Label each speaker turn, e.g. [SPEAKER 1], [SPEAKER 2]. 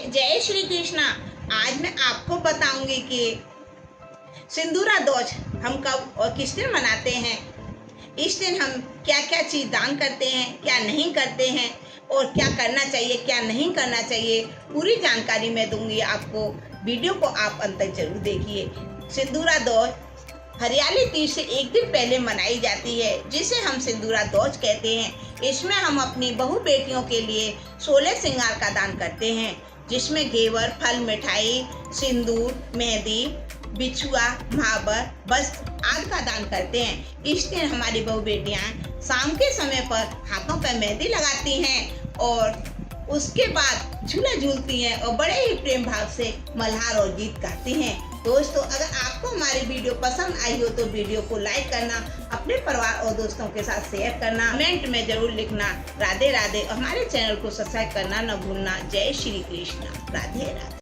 [SPEAKER 1] जय श्री कृष्णा। आज मैं आपको बताऊंगी कि सिंदूरा दोष हम कब और किस दिन मनाते हैं। इस दिन हम क्या क्या चीज़ दान करते हैं, क्या नहीं करते हैं और क्या करना चाहिए, क्या नहीं करना चाहिए, पूरी जानकारी मैं दूंगी आपको। वीडियो को आप अंत तक जरूर देखिए। सिंदूरा दोष हरियाली तीज से एक दिन पहले मनाई जाती है, जिसे हम सिंदूरा दोष कहते हैं। इसमें हम अपनी बहू बेटियों के लिए 16 श्रृंगार का दान करते हैं, जिसमें घेवर, फल, मिठाई, सिंदूर, मेहंदी, बिछुआ, महावर, वस्त्र आदि का दान करते हैं। इस दिन हमारी बहू बेटियां शाम के समय पर हाथों पर मेहंदी लगाती हैं और उसके बाद झूला झूलती हैं और बड़े ही प्रेम भाव से मल्हार और गीत गाती हैं। दोस्तों, अगर आपको हमारी वीडियो पसंद आई हो तो वीडियो को लाइक करना, अपने परिवार और दोस्तों के साथ शेयर करना, कमेंट में जरूर लिखना राधे राधे और हमारे चैनल को सब्सक्राइब करना न भूलना। जय श्री कृष्ण। राधे राधे।